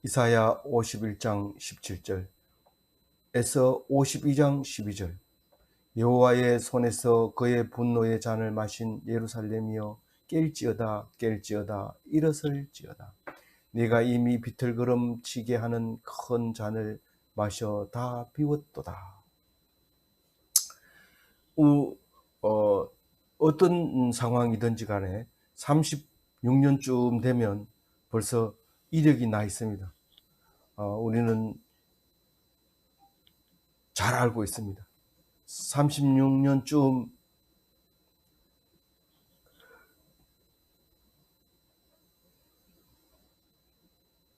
이사야 51장 17절에서 52장 12절. 여호와의 손에서 그의 분노의 잔을 마신 예루살렘이여 깰지어다 깰지어다 일어설지어다. 네가 이미 비틀거름 치게 하는 큰 잔을 마셔 다 비웠도다. 어떤 상황이든지 간에 36년쯤 되면 벌써 이력이 나 있습니다. 우리는 잘 알고 있습니다. 36년쯤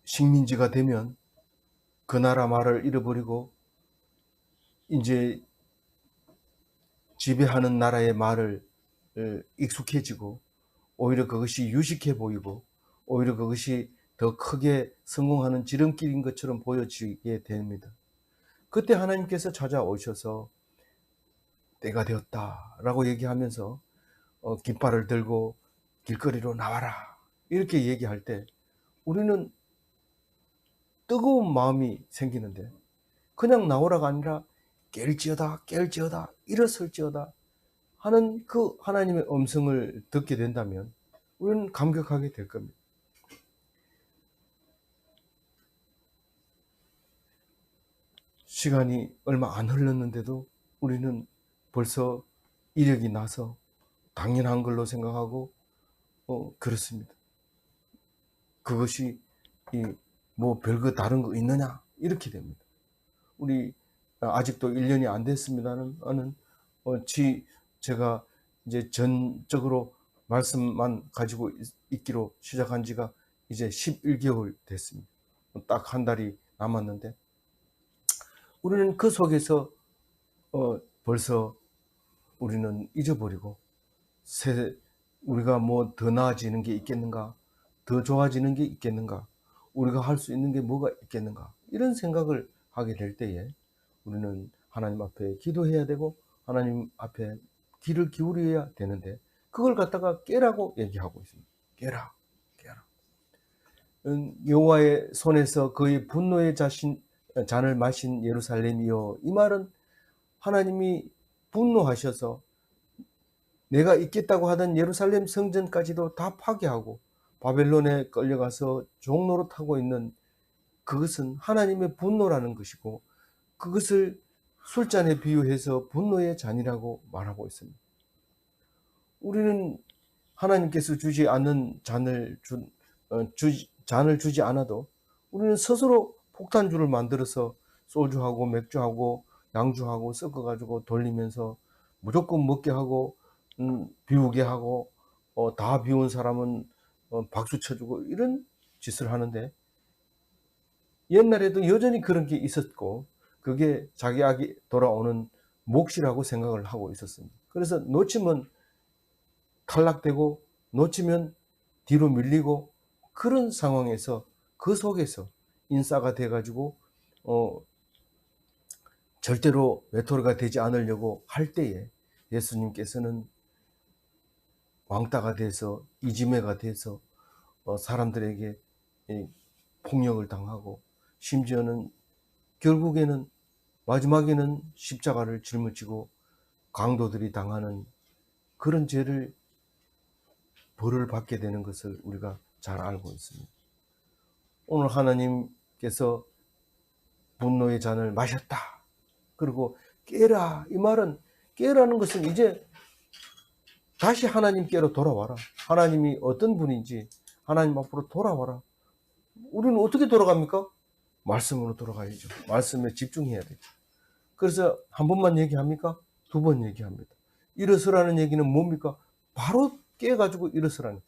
식민지가 되면 그 나라 말을 잃어버리고 이제 지배하는 나라의 말을 익숙해지고 오히려 그것이 유식해 보이고 오히려 그것이 더 크게 성공하는 지름길인 것처럼 보여지게 됩니다. 그때 하나님께서 찾아오셔서 때가 되었다 라고 얘기하면서 깃발을 들고 길거리로 나와라 이렇게 얘기할 때 우리는 뜨거운 마음이 생기는데 그냥 나오라가 아니라 깰지어다 깰지어다 일어설지어다 하는 그 하나님의 음성을 듣게 된다면 우리는 감격하게 될 겁니다. 시간이 얼마 안 흘렀는데도 우리는 벌써 이력이 나서 당연한 걸로 생각하고 그렇습니다. 그것이 뭐 별거 다른 거 있느냐 이렇게 됩니다. 우리 아직도 1년이 안 됐습니다는 제가 이제 전적으로 말씀만 가지고 있기로 시작한 지가 이제 11개월 됐습니다. 딱 한 달이 남았는데 우리는 그 속에서 벌써 우리는 잊어버리고 우리가 뭐 더 나아지는 게 있겠는가, 더 좋아지는 게 있겠는가, 우리가 할 수 있는 게 뭐가 있겠는가 이런 생각을 하게 될 때에 우리는 하나님 앞에 기도해야 되고 하나님 앞에 귀를 기울여야 되는데 그걸 갖다가 깨라고 얘기하고 있습니다. 깨라, 깨라. 여호와의 손에서 그의 분노의 잔을 마신 예루살렘이여. 이 말은 하나님이 분노하셔서 내가 있겠다고 하던 예루살렘 성전까지도 다 파괴하고 바벨론에 끌려가서 종노릇하고 있는 그것은 하나님의 분노라는 것이고 그것을 술잔에 비유해서 분노의 잔이라고 말하고 있습니다. 우리는 하나님께서 주지 않는 잔을 주지 않아도 우리는 스스로 폭탄주를 만들어서 소주하고 맥주하고 양주하고 섞어가지고 돌리면서 무조건 먹게 하고 비우게 하고 다 비운 사람은 박수 쳐주고 이런 짓을 하는데 옛날에도 여전히 그런 게 있었고 그게 자기 악이 돌아오는 몫이라고 생각을 하고 있었습니다. 그래서 놓치면 탈락되고 놓치면 뒤로 밀리고 그런 상황에서 그 속에서 인싸가 돼가지고 절대로 외톨이가 되지 않으려고 할 때에 예수님께서는 왕따가 돼서 이지매가 돼서 사람들에게 폭력을 당하고 심지어는 결국에는 마지막에는 십자가를 짊어지고 강도들이 당하는 그런 죄를 벌을 받게 되는 것을 우리가 잘 알고 있습니다. 오늘 하나님께서 분노의 잔을 마셨다. 그리고 깨라. 이 말은 깨라는 것은 이제 다시 하나님께로 돌아와라. 하나님이 어떤 분인지 하나님 앞으로 돌아와라. 우리는 어떻게 돌아갑니까? 말씀으로 돌아가야죠. 말씀에 집중해야 되죠. 그래서 한 번만 얘기합니까? 두 번 얘기합니다. 일어서라는 얘기는 뭡니까? 바로 깨가지고 일어서라는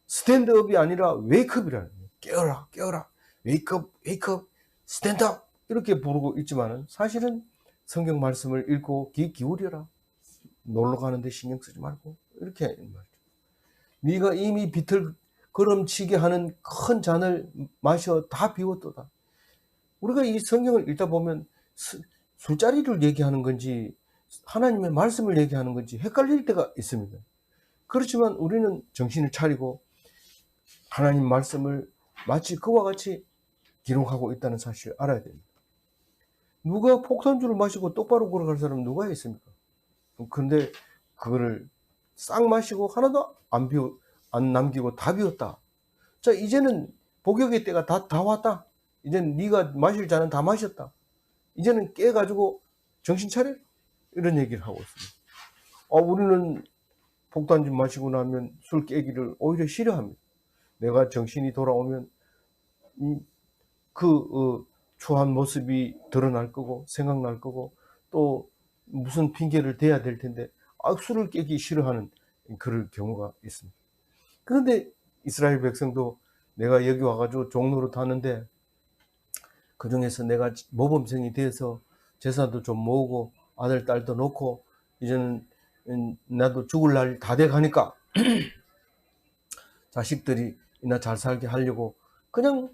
스탠드업이 아니라 웨이크업이라는 거예요. 깨어라 깨어라 웨이크업 웨이크업 스탠드업 이렇게 부르고 있지만 사실은 성경 말씀을 읽고 귀 기울여라. 놀러 가는데 신경 쓰지 말고 이렇게 말이죠. 네가 이미 비틀거름치게 하는 큰 잔을 마셔 다 비웠도다. 우리가 이 성경을 읽다 보면 술자리를 얘기하는 건지 하나님의 말씀을 얘기하는 건지 헷갈릴 때가 있습니다. 그렇지만 우리는 정신을 차리고 하나님 말씀을 마치 그와 같이 기록하고 있다는 사실을 알아야 됩니다. 누가 폭탄주를 마시고 똑바로 걸어갈 사람은 누가 있습니까? 그런데 그거를 싹 마시고 하나도 안 남기고 다 비웠다. 자, 이제는 복역의 때가 다 왔다. 이제는 네가 마실 잔은 다 마셨다. 이제는 깨가지고 정신 차려. 이런 얘기를 하고 있습니다. 우리는 폭탄주 마시고 나면 술 깨기를 오히려 싫어합니다. 내가 정신이 돌아오면 추한 모습이 드러날 거고 생각날 거고 또 무슨 핑계를 대야 될 텐데 술을 깨기 싫어하는 그럴 경우가 있습니다. 그런데 이스라엘 백성도 내가 여기 와가지고 종로로 타는데 그 중에서 내가 모범생이 돼서 재산도 좀 모으고 아들 딸도 놓고 이제는 나도 죽을 날 다 돼가니까 자식들이나 잘 살게 하려고 그냥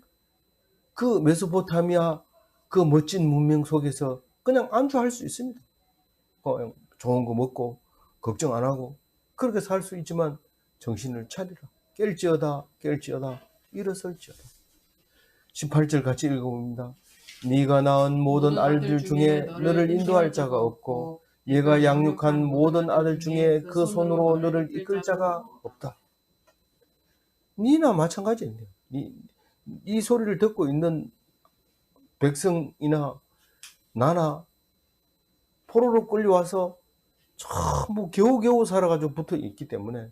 그 메소포타미아 그 멋진 문명 속에서 그냥 안주할 수 있습니다. 그냥 좋은 거 먹고 걱정 안 하고 그렇게 살 수 있지만 정신을 차리라. 깰지어다 일어설지어다. 18절 같이 읽어봅니다. 네가 낳은 모든 아들 중에 너를 인도할 자가 없고 네가 양육한 모든 아들 중에 그 손으로 너를 이끌 자가 없다. 니나 마찬가지예요. 이 소리를 듣고 있는 백성이나 나나 포로로 끌려와서 전부 겨우겨우 살아가지고 붙어 있기 때문에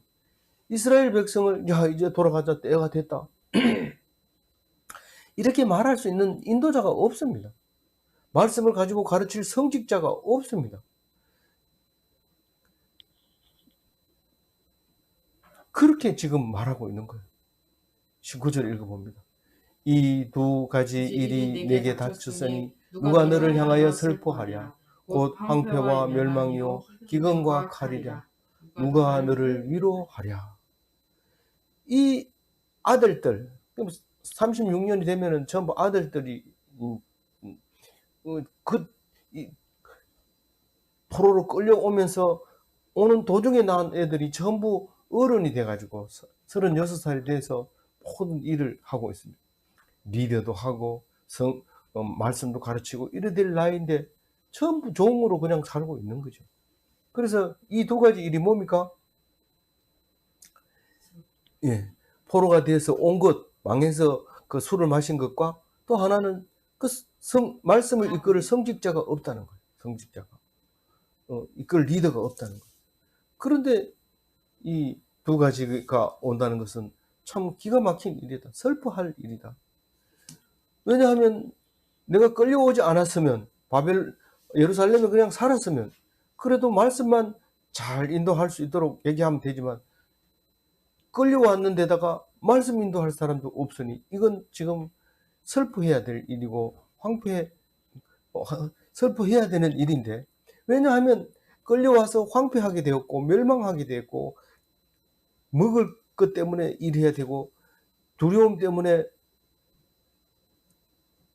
이스라엘 백성을 야 이제 돌아가자 때가 됐다 이렇게 말할 수 있는 인도자가 없습니다. 말씀을 가지고 가르칠 성직자가 없습니다. 그렇게 지금 말하고 있는 거예요. 19절 읽어봅니다. 이 두 가지 일이 내게 닥쳤으니 누가 너를 향하여 슬퍼하랴. 곧 황폐와 멸망이요 기근과 칼이랴. 누가 너를 위로하랴. 이 아들들 36년이 되면은 전부 아들들이 포로로 끌려오면서 오는 도중에 낳은 애들이 전부 어른이 돼가지고 36살이 돼서 모든 일을 하고 있습니다. 리더도 하고 말씀도 가르치고 이래 될 나이인데 전부 종으로 그냥 살고 있는 거죠. 그래서 이 두 가지 일이 뭡니까? 예, 포로가 돼서 온 것, 망해서 그 술을 마신 것과 또 하나는 그 말씀을 이끌 성직자가 없다는 거예요. 성직자가. 이끌 리더가 없다는 거예요. 그런데 이 두 가지가 온다는 것은 참 기가 막힌 일이다. 슬퍼할 일이다. 왜냐하면 내가 끌려오지 않았으면 예루살렘에 그냥 살았으면 그래도 말씀만 잘 인도할 수 있도록 얘기하면 되지만 끌려왔는 데다가 말씀 인도할 사람도 없으니 이건 지금 슬퍼해야 될 일이고 슬퍼해야 되는 일인데 왜냐하면 끌려와서 황폐하게 되었고 멸망하게 되었고 먹을 것 때문에 일해야 되고 두려움 때문에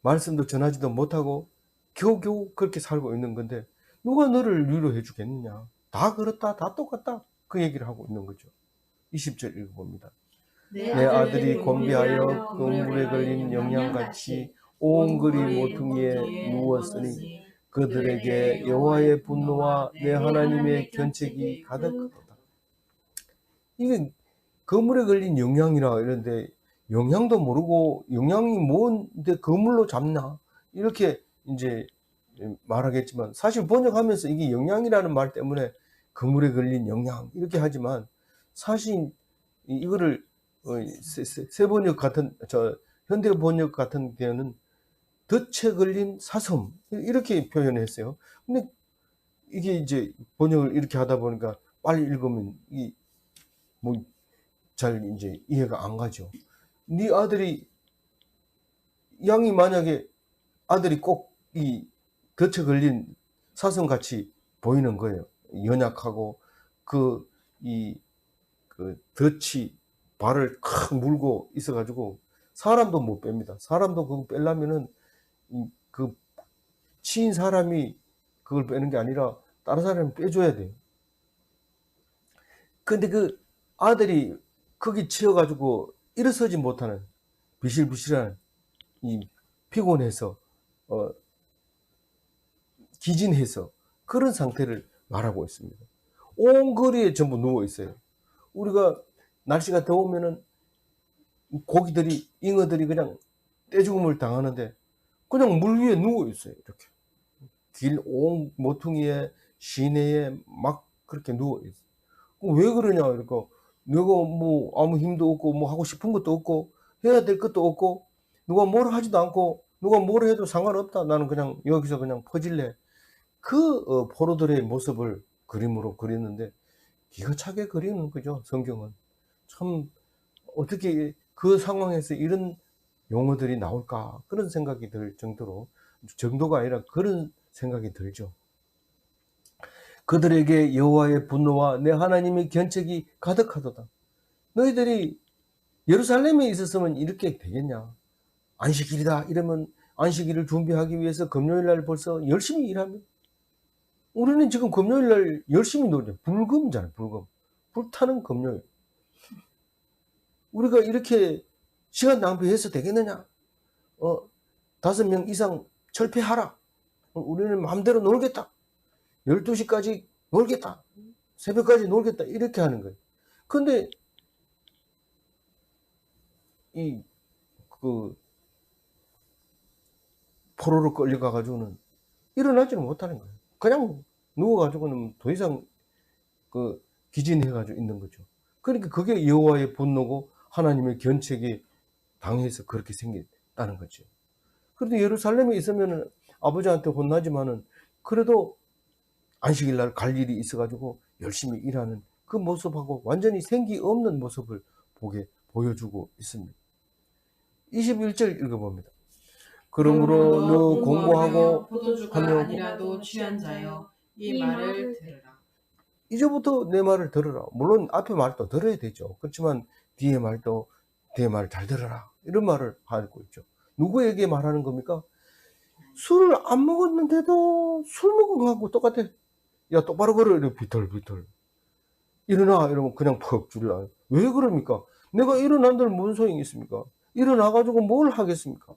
말씀도 전하지도 못하고 겨우겨우 그렇게 살고 있는 건데 누가 너를 위로해 주겠느냐. 다 그렇다. 다 똑같다. 그 얘기를 하고 있는 거죠. 20절 읽어봅니다. 내 아들이 곤비하여 그 물에 걸린 영양같이 온 그리 모퉁이에 누웠으니 그들에게 여호와의 분노와 내 하나님의 견책이 가득하다. 이게 그물에 걸린 영양이라 이런데 영양도 모르고 영양이 뭔데 그물로 잡나 이렇게 이제 말하겠지만 사실 번역하면서 이게 영양이라는 말 때문에 그물에 걸린 영양 이렇게 하지만 사실 이거를 새 번역 같은 현대 번역 같은 경우는 덫에 걸린 사슴 이렇게 표현했어요. 근데 이게 이제 번역을 이렇게 하다 보니까 빨리 읽으면 잘 이제 이해가 안 가죠. 네 아들이 양이 만약에 아들이 꼭 이 덫에 걸린 사슴같이 보이는 거예요. 연약하고 그 덫이 발을 칵 물고 있어가지고 사람도 못 뺍니다. 사람도 그거 빼려면은 그 치인 사람이 그걸 빼는 게 아니라 다른 사람이 빼줘야 돼요. 근데 그 아들이 거기 치여가지고 일어서지 못하는 비실비실한 이 피곤해서 기진해서 그런 상태를 말하고 있습니다. 온 거리에 전부 누워 있어요. 우리가 날씨가 더우면은 고기들이, 잉어들이 그냥 떼죽음을 당하는데 그냥 물 위에 누워 있어요. 이렇게 길 온 모퉁이에 시내에 막 그렇게 누워 있어요. 왜 그러냐? 그러니까 내가 뭐 아무 힘도 없고 뭐 하고 싶은 것도 없고 해야 될 것도 없고 누가 뭘 하지도 않고 누가 뭘 해도 상관없다. 나는 그냥 여기서 그냥 퍼질래. 그 포로들의 모습을 그림으로 그리는데 기가 차게 그리는 거죠. 성경은. 참 어떻게 그 상황에서 이런 용어들이 나올까 그런 생각이 들 정도가 아니라 그런 생각이 들죠. 그들에게 여호와의 분노와 내 하나님의 견책이 가득하도다. 너희들이 예루살렘에 있었으면 이렇게 되겠냐? 안식일이다 이러면 안식일을 준비하기 위해서 금요일 날 벌써 열심히 일하면 우리는 지금 금요일 날 열심히 놀죠. 불금이잖아요. 불금. 불타는 금요일. 우리가 이렇게 시간 낭비해서 되겠느냐? 5명 이상 철폐하라. 우리는 마음대로 놀겠다. 12시까지 놀겠다. 새벽까지 놀겠다. 이렇게 하는 거예요. 근데 그 포로로 끌려가가지고는 일어나지는 못하는 거예요. 그냥 누워가지고는 더 이상 기진해가지고 있는 거죠. 그러니까 그게 여호와의 분노고 하나님의 견책이 당해서 그렇게 생겼다는 거죠. 그런데 예루살렘에 있으면은 아버지한테 혼나지만은 그래도 안식일 날 갈 일이 있어가지고 열심히 일하는 그 모습하고 완전히 생기 없는 모습을 보여주고 있습니다. 21절 읽어봅니다. 그러므로 너 공고하고 포도주가 아니라도 취한 자여 이 말을 들으라. 이제부터 내 말을 들으라. 물론 앞에 말도 들어야 되죠. 그렇지만 뒤에 말도 뒤에 말 잘 들어라. 이런 말을 하고 있죠. 누구에게 말하는 겁니까? 술을 안 먹었는데도 술 먹은 거하고 똑같아. 야 똑바로 걸어. 이러면 비틀비틀. 일어나 이러면 그냥 퍽 줄여요. 왜 그럽니까? 내가 일어난들 무슨 소용이 있습니까? 일어나가지고 뭘 하겠습니까?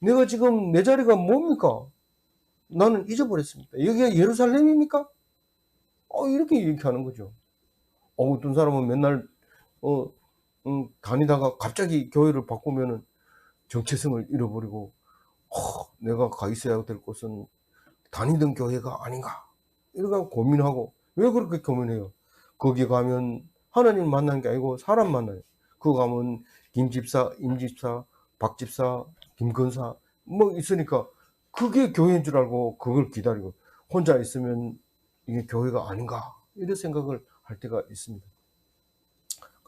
내가 지금 내 자리가 뭡니까? 나는 잊어버렸습니다. 여기가 예루살렘입니까? 이렇게 얘기하는 거죠. 어떤 사람은 맨날 다니다가 갑자기 교회를 바꾸면은 정체성을 잃어버리고 내가 가 있어야 될 곳은 다니던 교회가 아닌가 이러고 고민하고 왜 그렇게 고민해요? 거기 가면 하나님 만나는 게 아니고 사람 만나요. 그거 가면 김집사, 임집사, 박집사, 김건사 뭐 있으니까 그게 교회인 줄 알고 그걸 기다리고 혼자 있으면 이게 교회가 아닌가 이런 생각을 할 때가 있습니다.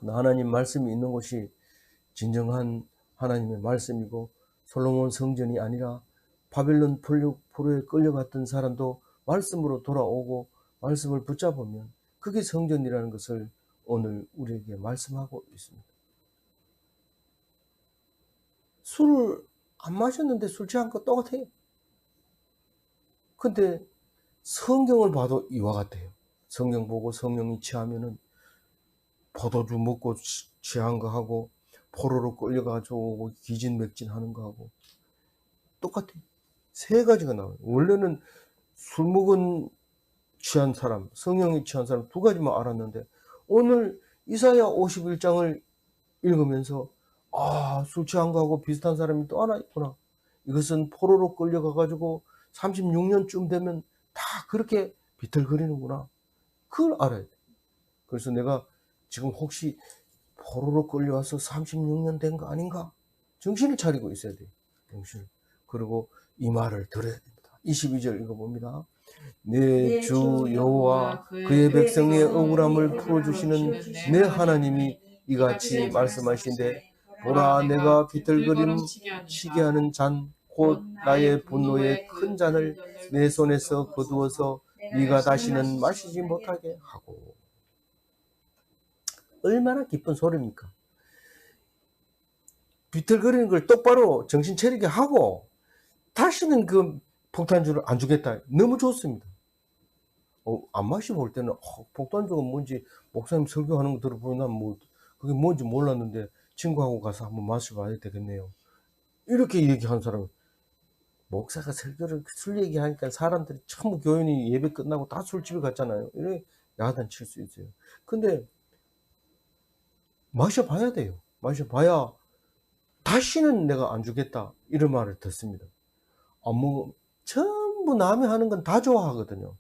하나님 말씀이 있는 곳이 진정한 하나님의 말씀이고 솔로몬 성전이 아니라 바벨론 포로에 끌려갔던 사람도 말씀으로 돌아오고 말씀을 붙잡으면 그게 성전이라는 것을 오늘 우리에게 말씀하고 있습니다. 술을 안 마셨는데 술 취한 거 똑같아요. 근데 성경을 봐도 이와 같아요. 성경 보고 성령이 취하면은 포도주 먹고 취한 거 하고 포로로 끌려가지고 기진맥진하는 거 하고 똑같아요. 세 가지가 나와요. 원래는 술 먹은 취한 사람, 성령이 취한 사람 두 가지만 알았는데 오늘 이사야 51장을 읽으면서 술 취한 거하고 비슷한 사람이 또 하나 있구나. 이것은 포로로 끌려가가지고 36년쯤 되면 다 그렇게 비틀거리는구나. 그걸 알아야 돼. 그래서 내가 지금 혹시 포로로 끌려와서 36년 된 거 아닌가? 정신을 차리고 있어야 돼요. 정신을. 그리고 이 말을 들어야 됩니다. 22절 읽어봅니다. 내 주 여호와 그의 백성의 억울함을 풀어주시는 내 하나님이 이같이 말씀하신대 보라 내가 비틀거림 치게 하는 잔 곧 나의 분노의 큰 잔을 내 손에서 거두어서 네가 다시는 마시지 못하게 하고. 얼마나 기쁜 소리입니까? 비틀거리는 걸 똑바로 정신 차리게 하고 다시는 그 폭탄주를 안 주겠다. 너무 좋습니다. 안 마셔볼 때는 폭탄주가 뭔지 목사님 설교하는 거 들어보면 뭐 그게 뭔지 몰랐는데 친구하고 가서 한번 마셔봐야 되겠네요. 이렇게 얘기한 사람 목사가 설교를 술 얘기하니까 사람들이 전부 교인이 예배 끝나고 다 술집에 갔잖아요. 이래 야단칠 수 있어요. 근데 마셔봐야 돼요. 마셔봐야 다시는 내가 안 주겠다 이런 말을 듣습니다. 뭐 전부 남이 하는 건 다 좋아하거든요.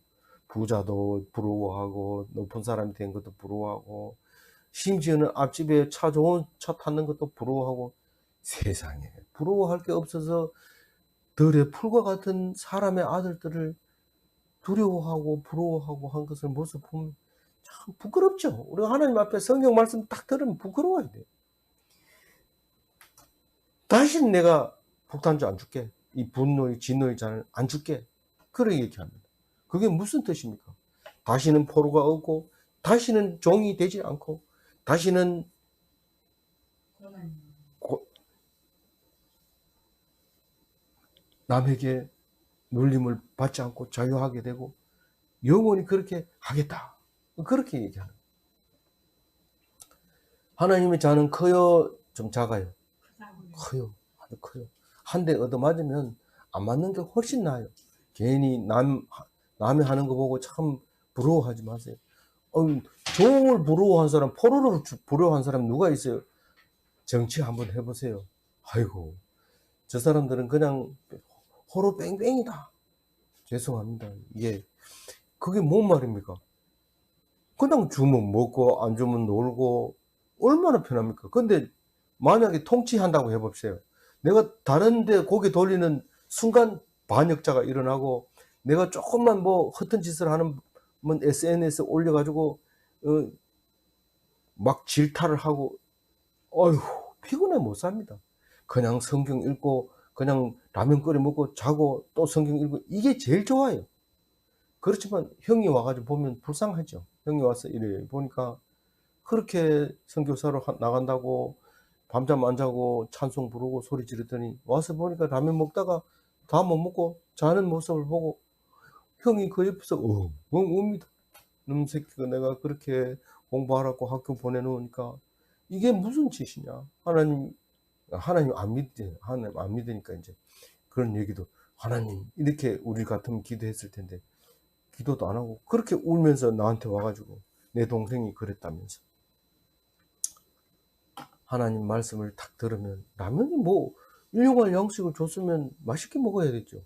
부자도 부러워하고 높은 사람이 된 것도 부러워하고 심지어는 앞집에 좋은 차 타는 것도 부러워하고 세상에 부러워할 게 없어서 들의 풀과 같은 사람의 아들들을 두려워하고 부러워하고 한 것을 모습 보면 참 부끄럽죠. 우리가 하나님 앞에 성경 말씀 딱 들으면 부끄러워야 돼요. 다시는 내가 폭탄주 안 줄게. 이 분노의 진노의 잔을 안 줄게. 그렇게 얘기합니다. 그게 무슨 뜻입니까? 다시는 포로가 없고 다시는 종이 되지 않고 다시는 남에게 눌림을 받지 않고 자유하게 되고 영원히 그렇게 하겠다. 그렇게 얘기하는 거예요. 하나님의 잔은 커요? 좀 작아요? 커요. 아주 커요. 한 대 얻어맞으면 안 맞는 게 훨씬 나아요. 괜히 남이 하는 거 보고 참 부러워하지 마세요. 종을 부러워한 사람, 포로를 부러워한 사람 누가 있어요? 정치 한번 해보세요. 아이고, 저 사람들은 그냥 호로 뺑뺑이다. 죄송합니다. 그게 뭔 말입니까? 그냥 주면 먹고 안 주면 놀고 얼마나 편합니까? 근데 만약에 통치한다고 해봅시다. 내가 다른데 고개 돌리는 순간 반역자가 일어나고 내가 조금만 뭐 허튼 짓을 하는 SNS에 올려가지고 막 질타를 하고 어휴 피곤해 못 삽니다. 그냥 성경 읽고 그냥 라면 끓여 먹고 자고 또 성경 읽고 이게 제일 좋아요. 그렇지만 형이 와가지고 보면 불쌍하죠. 형이 와서 이래 보니까 그렇게 선교사로 나간다고 밤잠 안 자고 찬송 부르고 소리 지르더니 와서 보니까 라면 먹다가 다 못 먹고 자는 모습을 보고 형이 그 옆에서 웁니다. 놈 새끼가 내가 그렇게 공부하라고 학교 보내놓으니까 이게 무슨 짓이냐. 하나님 안 믿지. 하나님 안 믿으니까 이제 그런 얘기도 하나님 이렇게 우리 같으면 기도했을 텐데 기도도 안 하고 그렇게 울면서 나한테 와가지고 내 동생이 그랬다면서. 하나님 말씀을 딱 들으면 라면이 뭐 일용할 양식을 줬으면 맛있게 먹어야겠죠.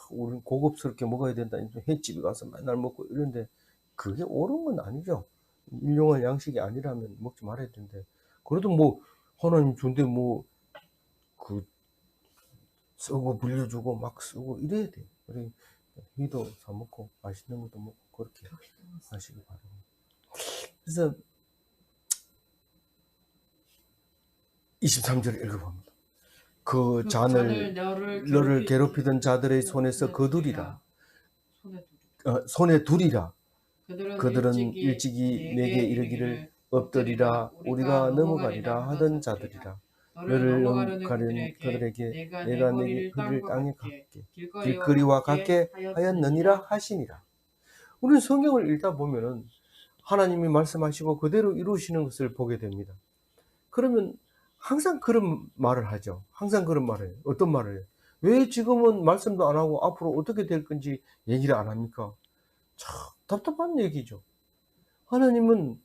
우리는 고급스럽게 먹어야 된다. 횟집에 가서 맨날 먹고 이런데 그게 옳은 건 아니죠. 일용할 양식이 아니라면 먹지 말아야 되는데 그래도 뭐 하나님 준대 뭐 그 쓰고 빌려주고 막 쓰고 이래야 돼. 우리 회도 사 먹고 맛있는 것도 먹고 그렇게 하시기 바랍니다. 그래서 23절 읽어봅니다. 그 잔을 너를 괴롭히던 자들의 손에서 거두리라. 손에 두리라. 그들은 일찍이 내게 이르기를 엎드리라 우리가 넘어가리라 하던 자들이라. 너를 넘가는 그들에게 내가 내게 그를 땅에 갖게 길거리와 같게 하였느니라 하시니라. 우리는 성경을 읽다 보면은 하나님이 말씀하시고 그대로 이루시는 것을 보게 됩니다. 그러면 항상 그런 말을 하죠. 항상 그런 말을 해요. 어떤 말을 해요? 왜 지금은 말씀도 안 하고 앞으로 어떻게 될 건지 얘기를 안 합니까? 참 답답한 얘기죠. 하나님은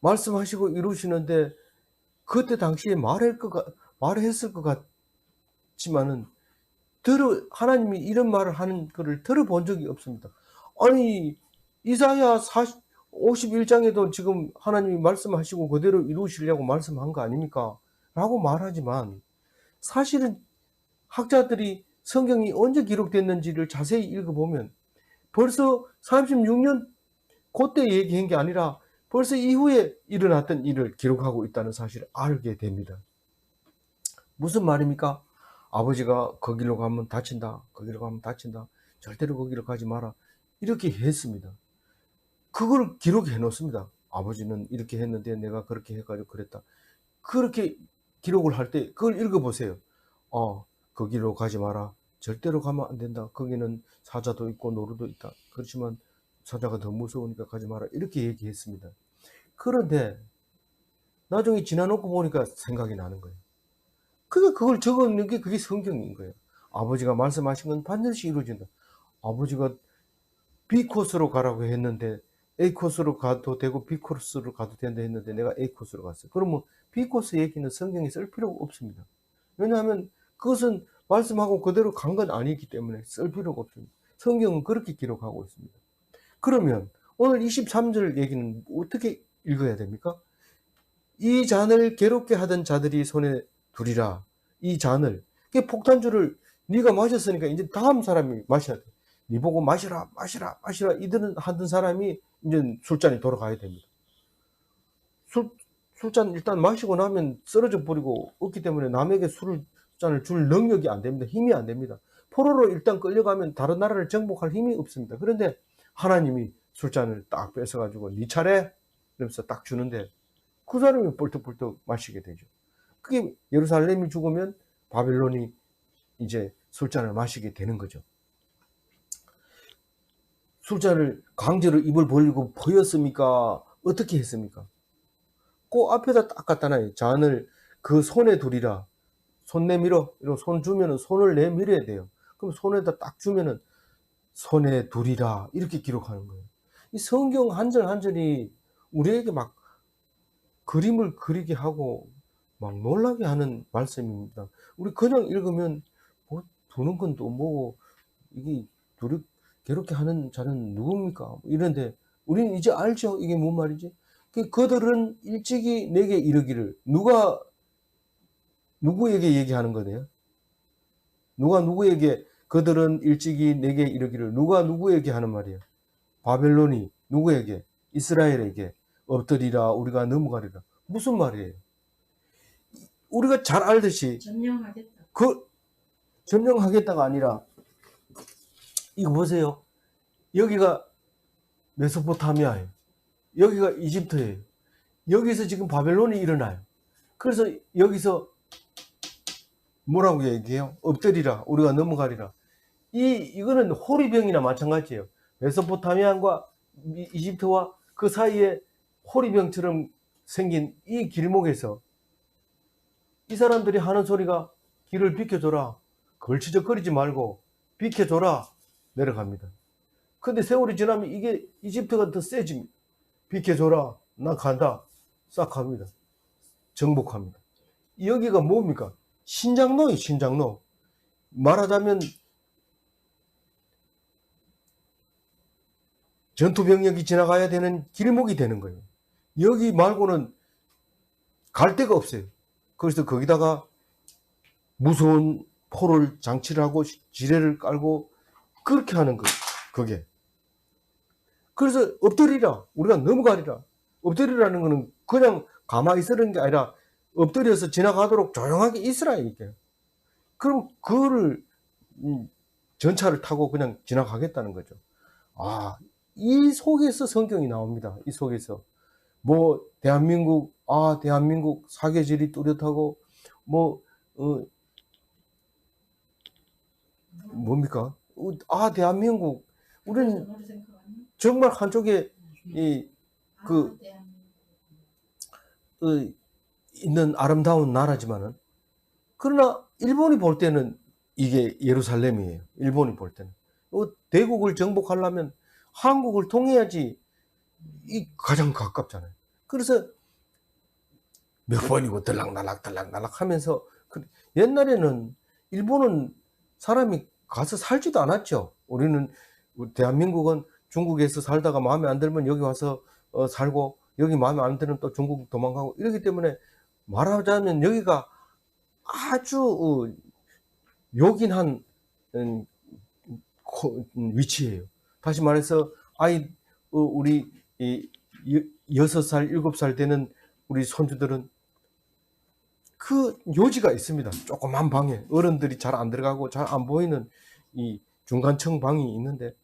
말씀하시고 이루시는데 그때 당시에 말했을 것 같지만은 하나님이 이런 말을 하는 것을 들어본 적이 없습니다. 아니 이사야 51장에도 지금 하나님이 말씀하시고 그대로 이루시려고 말씀한 거 아닙니까? 라고 말하지만 사실은 학자들이 성경이 언제 기록됐는지를 자세히 읽어보면 벌써 36년 그때 얘기한 게 아니라 벌써 이후에 일어났던 일을 기록하고 있다는 사실을 알게 됩니다. 무슨 말입니까? 아버지가 거기로 가면 다친다. 거기로 가면 다친다. 절대로 거기로 가지 마라. 이렇게 했습니다. 그걸 기록해 놓습니다. 아버지는 이렇게 했는데 내가 그렇게 해가지고 그랬다. 그렇게 기록을 할 때 그걸 읽어보세요. 거기로 가지 마라. 절대로 가면 안 된다. 거기는 사자도 있고 노루도 있다. 그렇지만 사자가 더 무서우니까 가지 마라. 이렇게 얘기했습니다. 그런데 나중에 지나놓고 보니까 생각이 나는 거예요. 그걸 적어놓는 게 그게 성경인 거예요. 아버지가 말씀하신 건 반드시 이루어진다. 아버지가 B 코스로 가라고 했는데 A 코스로 가도 되고 B 코스로 가도 된다 했는데 내가 A 코스로 갔어요. 그러면 B 코스 얘기는 성경에 쓸 필요가 없습니다. 왜냐하면 그것은 말씀하고 그대로 간 건 아니기 때문에 쓸 필요가 없습니다. 성경은 그렇게 기록하고 있습니다. 그러면 오늘 23절 얘기는 어떻게 읽어야 됩니까? 이 잔을 괴롭게 하던 자들이 손에 두리라. 이 잔을. 그 폭탄주를 네가 마셨으니까 이제 다음 사람이 마셔야 돼. 네 보고 마시라, 마시라, 마시라. 이들은 하던 사람이 이제 술잔이 돌아가야 됩니다. 술잔 일단 마시고 나면 쓰러져 버리고 없기 때문에 남에게 술잔을 줄 능력이 안 됩니다. 힘이 안 됩니다. 포로로 일단 끌려가면 다른 나라를 정복할 힘이 없습니다. 그런데 하나님이 술잔을 딱 뺏어가지고 네 차례 이러면서 딱 주는데 그 사람이 뻘떡뻘떡 마시게 되죠. 그게 예루살렘이 죽으면 바벨론이 이제 술잔을 마시게 되는 거죠. 술잔을 강제로 입을 벌리고 보였습니까? 어떻게 했습니까? 그 앞에다 딱 갖다 놔요. 잔을 그 손에 두리라. 손 내밀어. 이런 손 주면은 손을 내밀어야 돼요. 그럼 손에다 딱 주면은 손에 두리라. 이렇게 기록하는 거예요. 이 성경 한 절 한 절이 우리에게 막 그림을 그리게 하고 막 놀라게 하는 말씀입니다. 우리 그냥 읽으면 뭐 두는 건 또 뭐고 이게 괴롭게 하는 자는 누굽니까? 이런데 우리는 이제 알죠. 이게 뭔 말이지? 그들은 일찍이 내게 이르기를 누구에게 얘기하는 거네요? 누가 누구에게 그들은 일찍이 내게 이르기를 누가 누구에게 하는 말이에요? 바벨론이 누구에게? 이스라엘에게 엎드리라 우리가 넘어가리라. 무슨 말이에요? 우리가 잘 알듯이 점령하겠다. 점령하겠다가 아니라 이거 보세요. 여기가 메소포타미아예요. 여기가 이집트예요. 여기서 지금 바벨론이 일어나요. 그래서 여기서 뭐라고 얘기해요? 엎드리라 우리가 넘어가리라. 이거는 호리병이나 마찬가지예요. 메소포타미아과 이집트와 그 사이에 호리병처럼 생긴 이 길목에서 이 사람들이 하는 소리가 길을 비켜줘라. 걸치적거리지 말고 비켜줘라. 내려갑니다. 근데 세월이 지나면 이게 이집트가 더 세집니다. 비켜줘라. 나 간다. 싹 갑니다. 정복합니다. 여기가 뭡니까? 신장로예요. 신장로. 말하자면 전투병력이 지나가야 되는 길목이 되는 거예요. 여기 말고는 갈 데가 없어요. 그래서 거기다가 무서운 포를 장치를 하고 지뢰를 깔고 그렇게 하는 거예요. 그게. 그래서 엎드리라. 우리가 넘어가리라. 엎드리라는 거는 그냥 가만히 있으라는 게 아니라 엎드려서 지나가도록 조용하게 있으라 이게. 그럼 그거를 전차를 타고 그냥 지나가겠다는 거죠. 아, 이 속에서 성경이 나옵니다. 이 속에서 뭐 대한민국 사계절이 뚜렷하고 뭐 뭡니까? 대한민국 우리는 정말 한쪽에 있는 아름다운 나라지만은 그러나 일본이 볼 때는 이게 예루살렘이에요. 일본이 볼 때는 대국을 정복하려면 한국을 통해야지 이 가장 가깝잖아요. 그래서 몇 번이고 들락날락 하면서 옛날에는 일본은 사람이 가서 살지도 않았죠. 우리는 대한민국은 중국에서 살다가 마음에 안 들면 여기 와서 살고 여기 마음에 안 들면 또 중국 도망가고 이러기 때문에 말하자면 여기가 아주 요긴한 위치예요. 다시 말해서 우리 6살, 7살 되는 우리 손주들은 그 요지가 있습니다. 조그만 방에 어른들이 잘 안 들어가고 잘 안 보이는 이 중간층 방이 있는데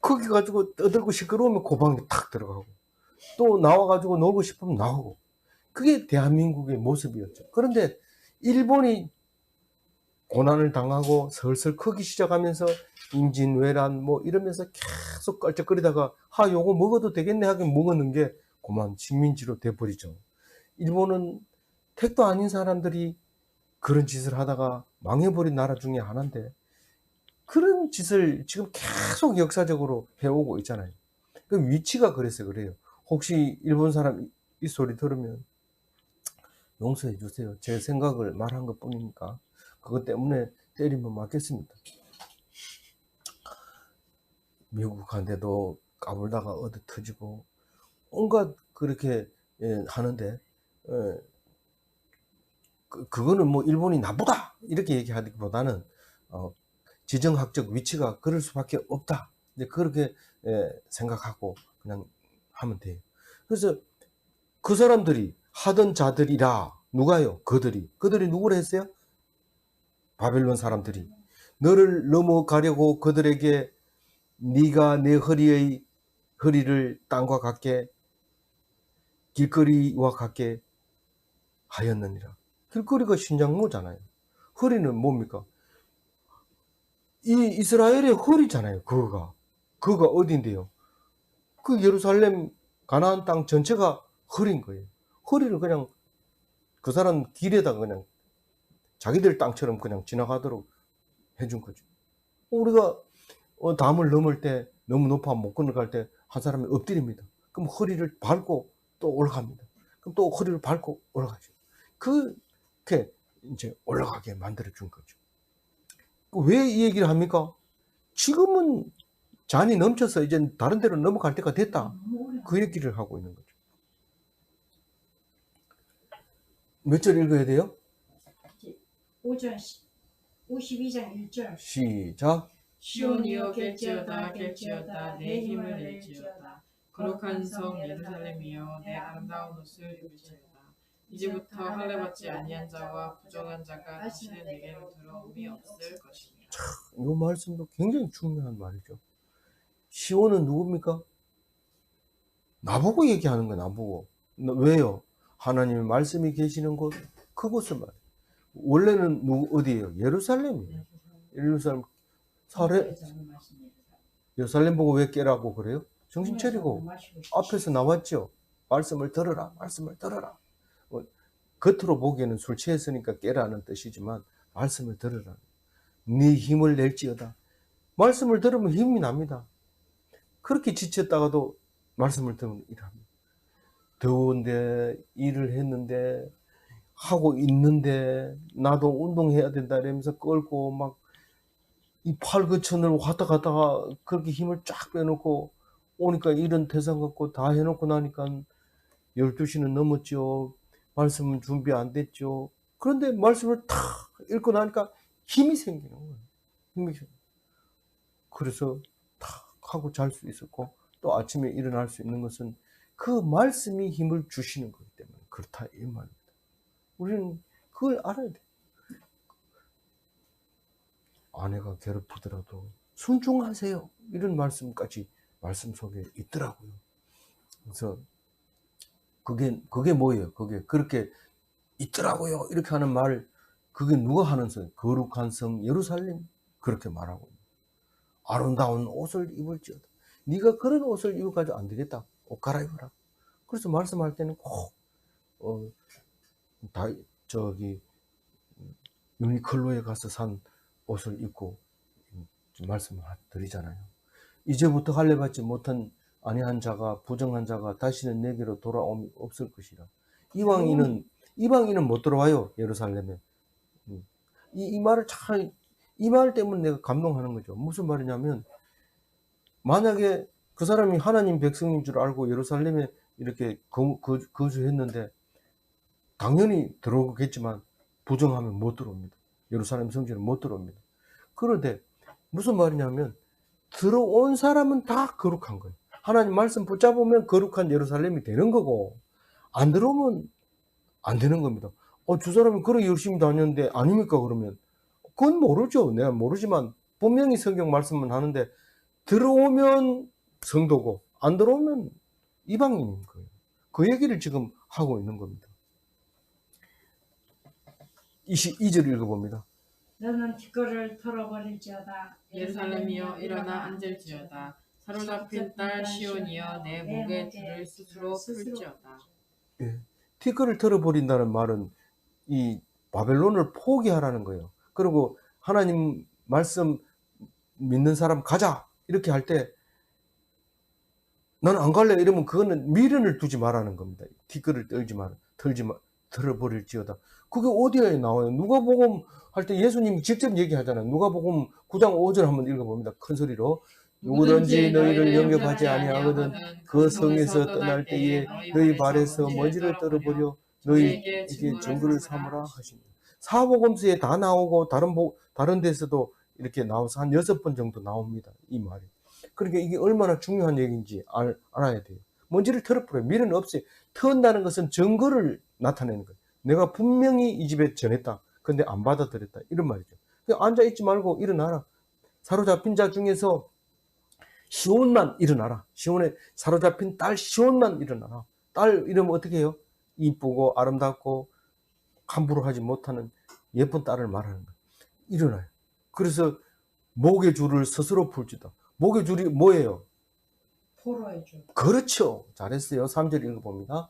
거기 가지고 떠들고 시끄러우면 그 방에 탁 들어가고 또 나와가지고 놀고 싶으면 나오고 그게 대한민국의 모습이었죠. 그런데 일본이 고난을 당하고 슬슬 크기 시작하면서 임진왜란 뭐 이러면서 계속 깔짝거리다가 요거 먹어도 되겠네 하긴 먹었는 게 그만 식민지로 돼버리죠. 일본은 택도 아닌 사람들이 그런 짓을 하다가 망해버린 나라 중에 하나인데 그런 짓을 지금 계속 역사적으로 해오고 있잖아요. 그 위치가 그래서 그래요. 혹시 일본 사람 이 소리 들으면 용서해 주세요. 제 생각을 말한 것 뿐이니까. 그것 때문에 때리면 맞겠습니다. 미국 간데도 까불다가 얻어 터지고 온갖 그렇게 하는데 그거는 뭐 일본이 나쁘다 이렇게 얘기하기보다는 지정학적 위치가 그럴 수밖에 없다. 이제 그렇게 생각하고 그냥 하면 돼요. 그래서 그 사람들이 하던 자들이라 누가요? 그들이 누구를 했어요? 바벨론 사람들이 너를 넘어가려고 그들에게 네가 내 허리를 땅과 같게 길거리와 같게 하였느니라. 길거리가 신장로잖아요. 허리는 뭡니까? 이 이스라엘의 허리잖아요. 그거가 어딘데요? 그 예루살렘 가나안 땅 전체가 허리인 거예요. 허리를 그냥 그 사람 길에다가 그냥 자기들 땅처럼 그냥 지나가도록 해준 거죠. 우리가 담을 넘을 때 너무 높아 못 건너갈 때 한 사람이 엎드립니다. 그럼 허리를 밟고 또 올라갑니다. 그럼 또 허리를 밟고 올라가죠. 그렇게 이제 올라가게 만들어 준 거죠. 왜 이 얘기를 합니까? 지금은 잔이 넘쳐서 이제 다른 데로 넘어갈 때가 됐다. 그 얘기를 하고 있는 거죠. 몇 절 읽어야 돼요? 5절 52장 1절 시작. 시온이여 깰지어다 깰지어다 내 힘을 낼지어다 거룩한 성 예루살렘이여 내 아름다운 옷을 입을지어다 이제부터 할례받지 아니한 자와 부정한 자가 다시는 내게로 들어옴이 없을 것이니라. 이 말씀도 굉장히 중요한 말이죠. 시온은 누굽니까? 나보고 얘기하는 거야, 나보고. 왜요? 하나님의 말씀이 계시는 곳, 그곳을 말이에요. 원래는 어디예요? 예루살렘이에요. 예루살렘. 예루살렘 보고 왜 깨라고 그래요? 정신 차리고. 앞에서 나왔죠. 말씀을 들어라, 말씀을 들어라. 겉으로 보기에는 술 취했으니까 깨라는 뜻이지만, 말씀을 들어라. 네 힘을 낼지어다. 말씀을 들으면 힘이 납니다. 그렇게 지쳤다가도 말씀을 들으면 일합니다. 더운데 일을 했는데 하고 있는데 나도 운동해야 된다 이러면서 끌고 막 이 팔거천을 왔다 갔다가 그렇게 힘을 쫙 빼놓고 오니까 일은 대상 갖고 다 해놓고 나니까 12시는 넘었죠. 말씀은 준비 안 됐죠. 그런데 말씀을 탁 읽고 나니까 힘이 생기는 거예요. 힘이 생겨요. 그래서 탁 하고 잘 수 있었고 또 아침에 일어날 수 있는 것은 그 말씀이 힘을 주시는 거기 때문에 그렇다 이 말입니다. 우리는 그걸 알아야 돼. 아내가 괴롭히더라도 순종하세요. 이런 말씀까지 말씀 속에 있더라고요. 그래서 그게 뭐예요? 그게 그렇게 있더라고요. 이렇게 하는 말, 그게 누가 하는 성? 거룩한 성 예루살렘 그렇게 말하고 있는. 아름다운 옷을 입을지어다. 네가 그런 옷을 입어가지고 안 되겠다. 옷 갈아입어라. 그래서 말씀할 때는 꼭 유니클로에 가서 산 옷을 입고 말씀을 드리잖아요. 이제부터 할례받지 못한 아니한 자가 부정한 자가 다시는 내게로 돌아옴이 없을 것이라. 이방인은 못 들어와요. 예루살렘에. 이 말을 이 말 때문에 내가 감동하는 거죠. 무슨 말이냐면 만약에 그 사람이 하나님 백성인 줄 알고 예루살렘에 이렇게 거주했는데 당연히 들어오겠지만 부정하면 못 들어옵니다. 예루살렘 성전은 못 들어옵니다. 그런데 무슨 말이냐면 들어온 사람은 다 거룩한 거예요. 하나님 말씀 붙잡으면 거룩한 예루살렘이 되는 거고 안 들어오면 안 되는 겁니다. 두 사람이 그렇게 열심히 다녔는데 아닙니까 그러면? 그건 모르죠. 내가 모르지만 분명히 성경 말씀은 하는데 들어오면 성도고 안 들어오면 이방인인 거예요. 그 얘기를 지금 하고 있는 겁니다. 22절 읽어봅니다. 너는 티끌을 털어버릴지어다 예루살렘이여 일어나 앉을지어다 사로잡힌 딸 시온이여 내 목에 줄을 스스로 풀지어다. 예. 티끌을 털어버린다는 말은 이 바벨론을 포기하라는 거예요. 그리고 하나님 말씀 믿는 사람 가자 이렇게 할 때 나는 안 갈래 이러면 그거는 미련을 두지 말라는 겁니다. 뒷걸을 들어버릴지어다. 그게 어디에 나와요? 누가복음 할 때 예수님이 직접 얘기하잖아요. 누가복음 9장 5절 한번 읽어봅니다. 큰 소리로. 누구든지 너희를 영접하지 아니하거든 그 성에서 떠날 때에 너희 발에서 먼지를 떨어버려 너희에게 증거를 삼으라 하십니다. 사복음서에 다 나오고 다른 데서도 이렇게 나와서 한 6번 정도 나옵니다. 이 말이. 그러니까 이게 얼마나 중요한 얘기인지 알아야 돼요. 먼지를 털어버려요. 미련은 없어요. 턴다는 것은 증거를 나타내는 거예요. 내가 분명히 이 집에 전했다. 근데 안 받아들였다. 이런 말이죠. 그냥 앉아있지 말고 일어나라. 사로잡힌 자 중에서 시온만 일어나라. 시온에 사로잡힌 딸 시온만 일어나라. 딸 이러면 어떻게 해요? 이쁘고 아름답고 함부로 하지 못하는 예쁜 딸을 말하는 거예요. 일어나요. 그래서 목의 줄을 스스로 풀지다. 목의 줄이 뭐예요? 포로의 줄. 그렇죠. 잘했어요. 3절 읽어봅니다.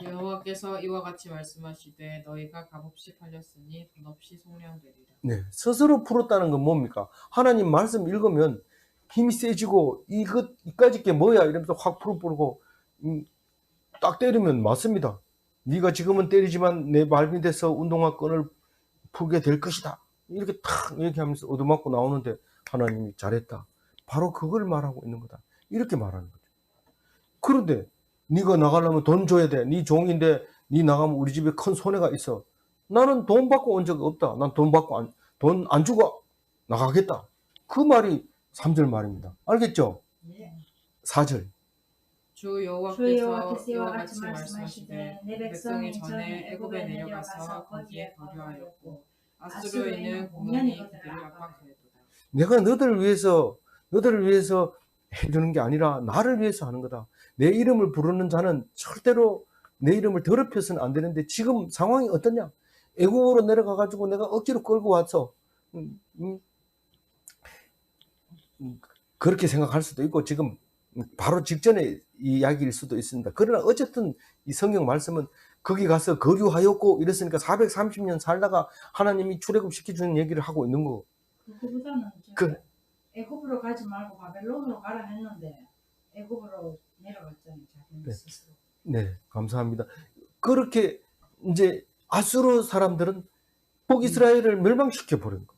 여호와께서 이와 같이 말씀하시되 너희가 값없이 팔렸으니 돈없이 속량되리라. 네, 스스로 풀었다는 건 뭡니까? 하나님 말씀 읽으면 힘이 세지고 이까짓 게 뭐야 이러면서 확 풀고 딱 때리면 맞습니다. 네가 지금은 때리지만 내 말 밑에서 운동화 끈을 풀게 될 것이다. 이렇게 탁 이렇게 하면서 얻어맞고 나오는데 하나님이 잘했다. 바로 그걸 말하고 있는 거다. 이렇게 말하는 거죠. 그런데 네가 나가려면 돈 줘야 돼. 네 종인데 네 나가면 우리 집에 큰 손해가 있어. 나는 돈 받고 온 적 없다. 난 돈 받고 돈 안 주고 나가겠다. 그 말이 3절 말입니다. 알겠죠? 예. 4절. 주 여호와께서 이와 같이 말씀하시되 내 백성이 전에 애굽에 내려가서 거기에 거류하였고 아수르인은 공연히 그들을 압박하였도다. 내가 너들을 위해서 해주는 게 아니라 나를 위해서 하는 거다. 내 이름을 부르는 자는 절대로 내 이름을 더럽혀서는 안 되는데 지금 상황이 어떠냐? 애국으로 내려가가지고 내가 억지로 끌고 와서 그렇게 생각할 수도 있고 지금 바로 직전의 이야기일 수도 있습니다. 그러나 어쨌든 이 성경 말씀은 거기 가서 거류하였고 이랬으니까 430년 살다가 하나님이 출애굽시켜주는 얘기를 하고 있는 거. 그거보다는 애굽으로 가지 말고 바벨론으로 가라 했는데 애굽으로 내려갔잖아요. 자기는 네. 스스로. 네, 감사합니다. 그렇게 이제 아수르 사람들은 북이스라엘을 멸망시켜 버린 거.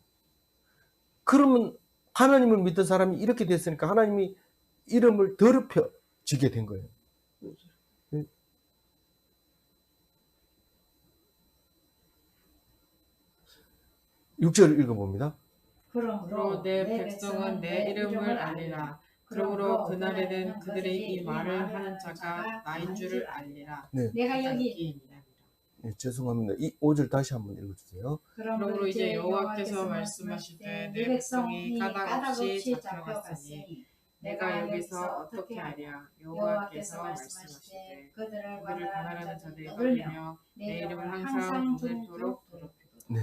그러면 하나님을 믿던 사람이 이렇게 됐으니까 하나님이 이름을 더럽혀지게 된 거예요. 6절 읽어봅니다. 그러므로 내 백성은 내 이름을 알리라. 그러므로 그날에는 그들이 이 말을 하는 자가 나인 줄을 알리라. 네. 내가 여기 네, 죄송합니다. 이 5절 다시 한번 읽어주세요. 그러므로 이제 여호와께서 말씀하시되 내 백성이 까닭없이 잡혀갔으니 내가 여기서 어떻게 하랴. 여호와께서 말씀하시되 그들을 관할하는 자들이 떠들며 내 이름을 항상 보내도록 더럽히도다. 네.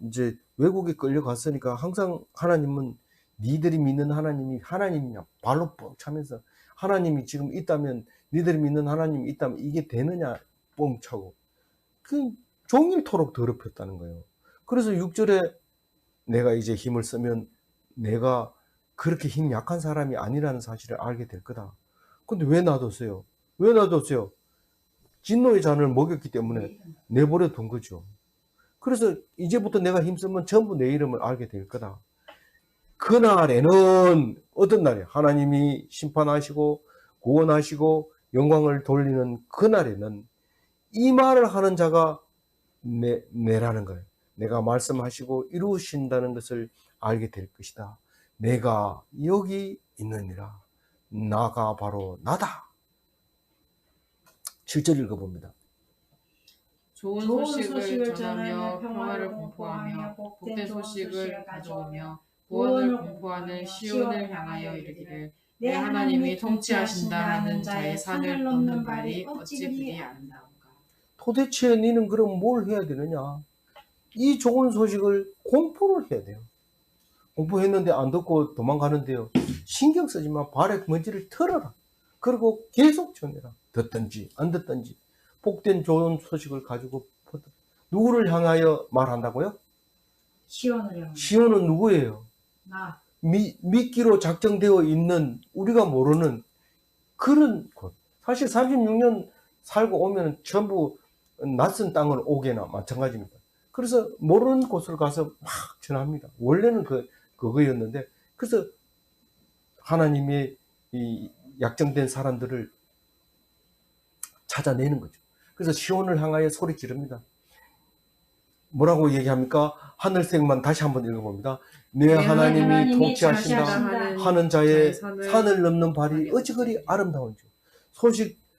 이제 외국에 끌려갔으니까 항상 하나님은 니들이 믿는 하나님이냐 발로 뻥 차면서 하나님이 지금 있다면 니들이 믿는 하나님이 있다면 이게 되느냐 뻥 차고 종일토록 더럽혔다는 거예요. 그래서 6절에 내가 이제 힘을 쓰면 내가 그렇게 힘 약한 사람이 아니라는 사실을 알게 될 거다. 근데 왜 놔뒀어요? 진노의 잔을 먹였기 때문에 내버려 둔 거죠. 그래서 이제부터 내가 힘쓰면 전부 내 이름을 알게 될 거다. 그날에는 어떤 날이에요? 하나님이 심판하시고 구원하시고 영광을 돌리는 그날에는 이 말을 하는 자가 내라는 거예요. 내가 말씀하시고 이루신다는 것을 알게 될 것이다. 내가 여기 있느니라. 나가 바로 나다. 7절 읽어봅니다. 좋은 소식을 전하며 평화를 공포하며 복된 소식을 가져오며 구원을 공포하는 시온을 향하여 이르기를 내 하나님이 통치하신다 하는 자의 산을 넘는 발이 어찌 그리 아름다운가. 도대체 너는 그럼 뭘 해야 되느냐? 이 좋은 소식을 공포를 해야 돼요. 공포했는데 안 듣고 도망가는데요. 신경 쓰지 마. 발에 먼지를 털어라. 그리고 계속 전해라. 듣든지 안 듣든지 복된 좋은 소식을 가지고 누구를 향하여 말한다고요? 시온을 향해. 시온은 누구예요? 나. 미끼로 작정되어 있는 우리가 모르는 그런 곳. 사실 36년 살고 오면 전부 낯선 땅을 오게나 마찬가지입니다. 그래서 모르는 곳을 가서 막 전합니다. 원래는 그거였는데, 그래서 하나님의 이 약정된 사람들을 찾아내는 거죠. 그래서 시온을 향하여 소리 지릅니다. 뭐라고 얘기합니까? 하늘색만 다시 한번 읽어봅니다. 내 내 하나님이 하나님이 통치하신다 통치하신다 하는 자의 산을 산을 넘는 발이 어찌 아름다운지.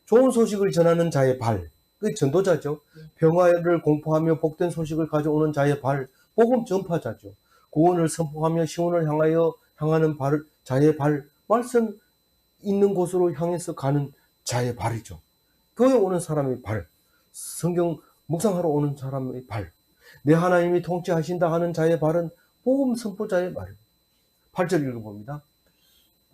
좋은 소식을 전하는 자의 발, 그 전도자죠. 평화를 공포하며 복된 소식을 가져오는 자의 발, 복음 전파자죠. 구원을 선포하며 시온을 향하는 자의 발, 말씀 있는 곳으로 향해서 가는 자의 발이죠. 교회 오는 사람의 발, 성경 묵상하러 오는 사람의 발, 내 하나님이 통치하신다 하는 자의 발은 복음 선포자의 말. 8절 읽어봅니다.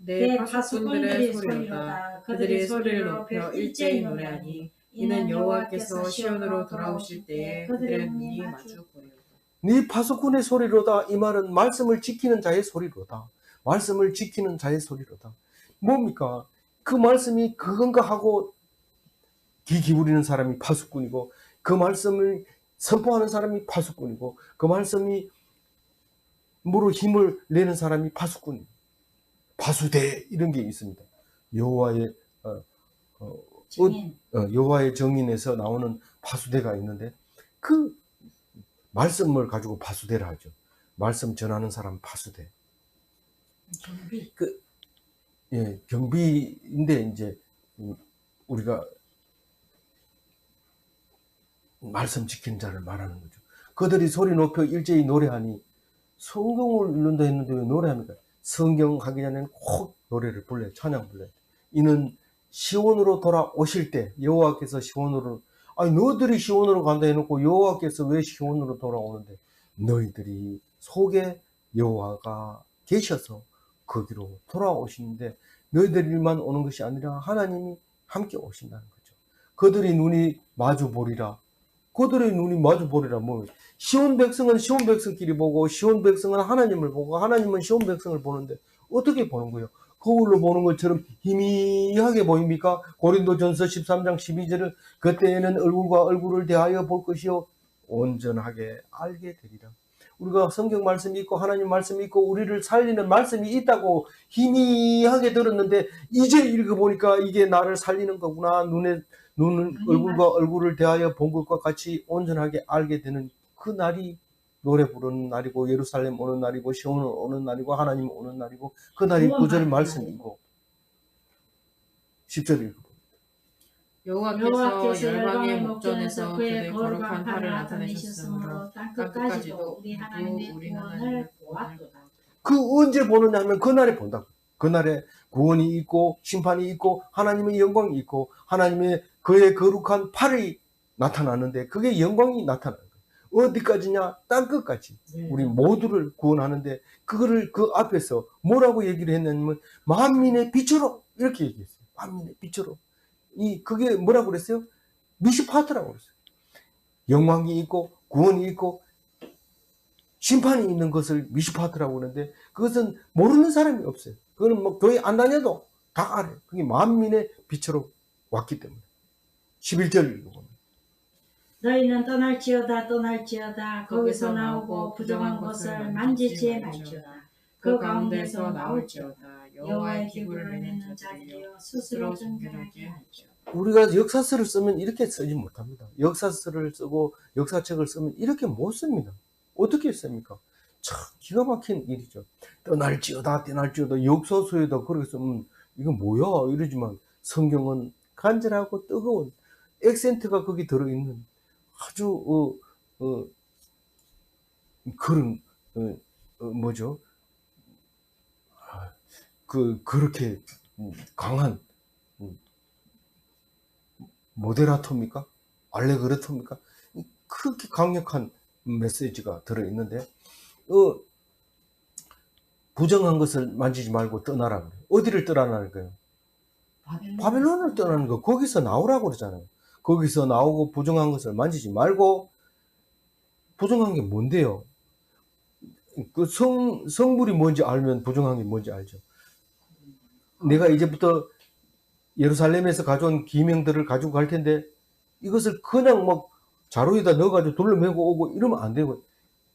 내 파수꾼들의 소리로다. 그들이 소리를 높여 일제히 노래하니 이는 여호와께서 시온으로 돌아오실 때에 그들의 눈이 마주 보리로다. 네 파수꾼의 소리로다. 이 말은 말씀을 지키는 자의 소리로다. 말씀을 지키는 자의 소리로다. 뭡니까? 그 말씀이 그건가 하고 귀 기울이는 사람이 파수꾼이고, 그 말씀을 선포하는 사람이 파수꾼이고, 그 말씀이 무로 힘을 내는 사람이 파수꾼, 파수대 이런 게 있습니다. 여호와의 증인. 여호와의 정인에서 나오는 파수대가 있는데, 그 말씀을 가지고 파수대를 하죠. 말씀 전하는 사람 파수대. 경비. 경비인데 이제 우리가 말씀 지키는 자를 말하는 거죠. 그들이 소리 높여 일제히 노래하니, 성경을 읽는다 했는데 왜 노래합니까? 성경 하기 전에는 꼭 노래를 불러요. 찬양 불러요. 이는 시온으로 돌아오실 때, 여호와께서 시온으로, 아니 너희들이 시온으로 간다 해놓고 여호와께서 왜 시온으로 돌아오는데, 너희들이 속에 여호와가 계셔서 거기로 돌아오시는데, 너희들만 오는 것이 아니라 하나님이 함께 오신다는 거죠. 그들이 눈이 마주 보리라. 그들의 눈이 마주 보리라. 뭐 시온 백성은 시온 백성끼리 보고, 시온 백성은 하나님을 보고, 하나님은 시온 백성을 보는데 어떻게 보는 거예요? 거울로 보는 것처럼 희미하게 보입니까? 고린도전서 13장 12절은 그때에는 얼굴과 얼굴을 대하여 볼 것이요 온전하게 알게 되리라. 우리가 성경 말씀이 있고 하나님 말씀이 있고 우리를 살리는 말씀이 있다고 희미하게 들었는데, 이제 읽어보니까 이게 나를 살리는 거구나. 눈은 얼굴과 얼굴을 대하여 본 것과 같이 온전하게 알게 되는 그 날이 노래 부르는 날이고, 예루살렘 오는 날이고, 시온 오는 날이고, 하나님 오는 날이고, 그 날이 9절 말씀이고 10절 읽어봅니다. 여호와께서 열방의 목전에서 그의 거룩한 팔을 나타내셨으므로 땅끝까지도 우리 하나님의 구원을 보았도다. 그 언제 보느냐 하면 그날에 본다고. 그날에 구원이 있고 심판이 있고 하나님의 영광이 있고 하나님의 그의 거룩한 팔이 나타나는데, 그게 영광이 나타나는 거예요. 어디까지냐? 땅끝까지. 우리 모두를 구원하는데, 그거를 그 앞에서 뭐라고 얘기를 했냐면 만민의 빛으로 이렇게 얘기했어요. 만민의 빛으로. 그게 뭐라고 그랬어요? 미시파트라고 그랬어요. 영광이 있고 구원이 있고 심판이 있는 것을 미시파트라고 그러는데, 그것은 모르는 사람이 없어요. 그거는 뭐 교회 안 다녀도 다 알아요. 그게 만민의 빛으로 왔기 때문에. 11절 읽어봅니다. 너희는 떠날지어다 거기서 나오고 부정한 것을 만지지 말지어다. 그 가운데서 나올지어다. 여호와의 기구를 내는 자들이여 스스로 정결하게 할지어다. 우리가 역사서를 쓰면 이렇게 쓰지 못합니다. 역사서를 쓰고 역사책을 쓰면 이렇게 못 씁니다. 어떻게 씁니까? 참 기가 막힌 일이죠. 떠날지어다 역사서에다 그렇게 쓰면 이거 뭐야 이러지만, 성경은 간절하고 뜨거운 액센트가 거기 들어있는 아주 그런 뭐죠? 그렇게 강한 모데라토입니까? 알레그레토입니까? 그렇게 강력한 메시지가 들어있는데, 부정한 것을 만지지 말고 떠나라 그래요. 어디를 떠나라는 거예요? 바벨론을 떠나는 거. 거기서 나오라고 그러잖아요. 거기서 나오고 부정한 것을 만지지 말고 부정한 게 뭔데요? 그 성물이 뭔지 알면 부정한 게 뭔지 알죠. 내가 이제부터 예루살렘에서 가져온 기명들을 가지고 갈 텐데 이것을 그냥 막 자루에다 넣어가지고 둘러매고 오고 이러면 안 되고,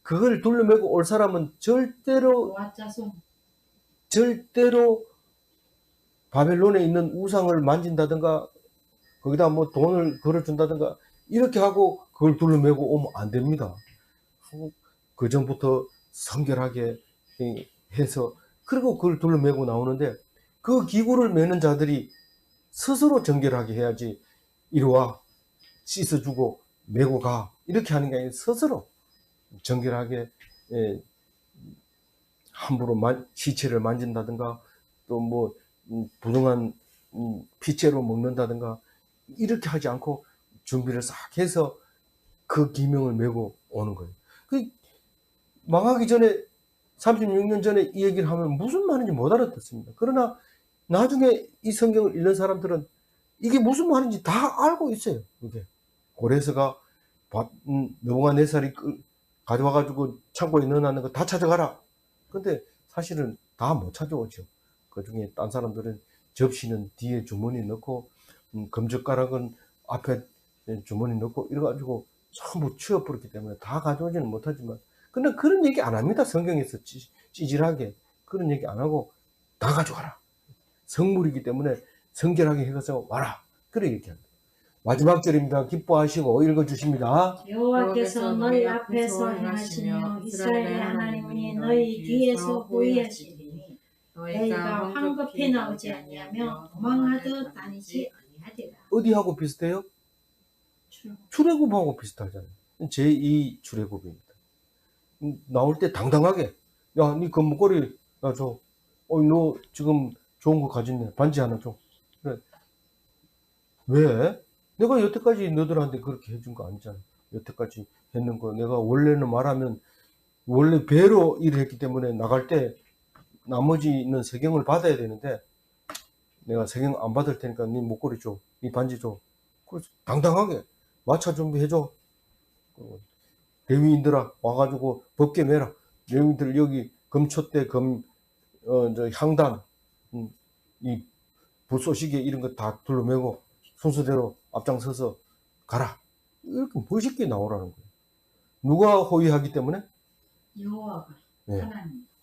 그걸 둘러매고 올 사람은 절대로 바벨론에 있는 우상을 만진다든가 거기다 뭐 돈을 걸어준다든가 이렇게 하고 그걸 둘러매고 오면 안 됩니다. 그 전부터 성결하게 해서 그리고 그걸 둘러매고 나오는데, 그 기구를 매는 자들이 스스로 정결하게 해야지 이리와 씻어주고 메고 가 이렇게 하는 게 아니라 스스로 정결하게, 함부로 시체를 만진다든가 또 뭐 부정한 피째로 먹는다든가 이렇게 하지 않고 준비를 싹 해서 그 기명을 메고 오는 거예요. 그 망하기 전에 36년 전에 이 얘기를 하면 무슨 말인지 못 알아듣습니다. 그러나 나중에 이 성경을 읽는 사람들은 이게 무슨 말인지 다 알고 있어요. 이게 고레스가 느부갓네살이 가져와가지고 창고에 넣어놨는 거 다 찾아가라. 근데 사실은 다 못 찾아오죠. 그 중에 딴 사람들은 접시는 뒤에 주머니 넣고 금젓가락은 앞에 주머니 넣고 이래가지고 전부 치워버렸기 때문에 다 가져오지는 못하지만, 근데 그런 얘기 안 합니다. 성경에서 찌질하게 그런 얘기 안 하고 다 가져와라. 성물이기 때문에 성결하게 해서 와라. 그렇게 얘기합니다. 마지막 절입니다. 기뻐하시고 읽어주십니다. 여호와께서 너희 앞에서 행하시며 이스라엘의 하나님이 너희 뒤에서 호위하시리니 너희가 황급히 나오지 아니하며 도망하듯 다니지 아니하리라. 어디하고 비슷해요? 출애굽하고 비슷하잖아요. 제2 출애굽입니다. 나올 때 당당하게, 야, 니 그 목걸이 나 줘. 너 지금 좋은 거 가졌네. 반지 하나 줘. 그래. 왜? 내가 여태까지 너들한테 그렇게 해준 거 아니잖아. 여태까지 했는 거 내가 원래는 말하면 원래 배로 일을 했기 때문에 나갈 때 나머지는 세경을 받아야 되는데 내가 세경 안 받을 테니까 네 목걸이 줘, 네 반지 줘. 그래서 당당하게 마차 준비해줘. 레위인들아 와가지고 법궤 매라. 레위인들 여기 금촛대 향단 이 불쏘시개 이런 거 다 둘러매고 순서대로 앞장서서 가라. 이렇게 멋있게 나오라는 거예요. 누가 호위하기 때문에? 여호와가, 네.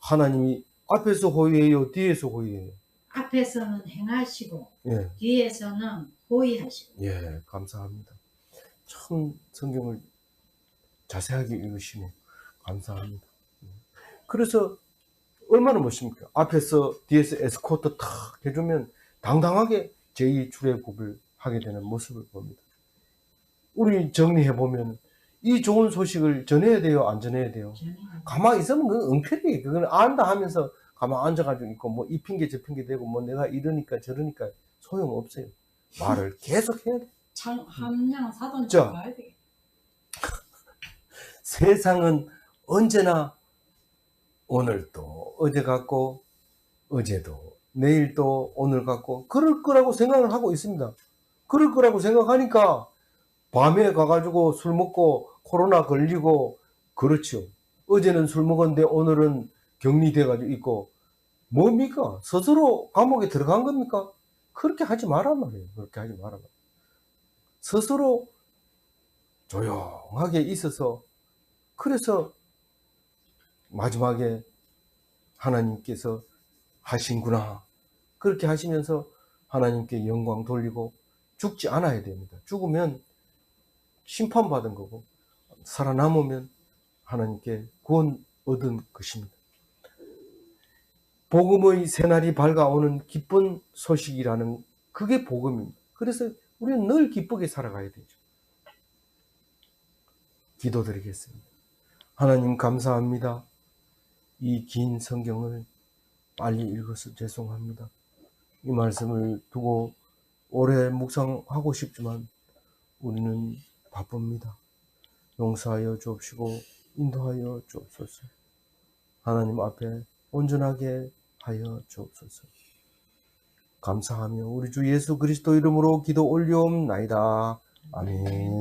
하나님이 앞에서 호위해요, 뒤에서 호위해요? 앞에서는 행하시고 예. 뒤에서는 호위하시고. 예, 감사합니다. 참 성경을 자세하게 읽으시네. 감사합니다. 그래서 얼마나 멋있습니까? 앞에서 뒤에서 에스코트 탁 해주면 당당하게 제2 출애굽을 하게 되는 모습을 봅니다. 우리 정리해보면 이 좋은 소식을 전해야 돼요, 안 전해야 돼요? 가만히 있으면 그건 엉터리. 그건 안다 하면서 가만히 앉아가지고 있고 뭐 이 핑계 저 핑계 대고 뭐 내가 이러니까 저러니까 소용없어요. 말을 계속 해야 돼. 함량 사돈 자, 가야 돼. 세상은 언제나 오늘도 어제 같고 어제도 내일도 오늘 같고 그럴 거라고 생각을 하고 있습니다. 그럴 거라고 생각하니까 밤에 가가지고 술 먹고 코로나 걸리고 그렇죠. 어제는 술 먹었는데 오늘은 격리돼가지고 있고 뭡니까? 스스로 감옥에 들어간 겁니까? 그렇게 하지 마란 말이에요. 그렇게 하지 마란 말이에요. 스스로 조용하게 있어서 그래서 마지막에 하나님께서 하신구나. 그렇게 하시면서 하나님께 영광 돌리고 죽지 않아야 됩니다. 죽으면 심판받은 거고 살아남으면 하나님께 구원 얻은 것입니다. 복음의 새날이 밝아오는 기쁜 소식이라는 그게 복음입니다. 그래서 우리는 늘 기쁘게 살아가야 되죠. 기도드리겠습니다. 하나님 감사합니다. 이 긴 성경을 빨리 읽어서 죄송합니다. 이 말씀을 두고 오래 묵상하고 싶지만 우리는 바쁩니다. 용서하여 주옵시고 인도하여 주옵소서. 하나님 앞에 온전하게 하여 주옵소서. 감사하며 우리 주 예수 그리스도 이름으로 기도 올리옵나이다. 아멘.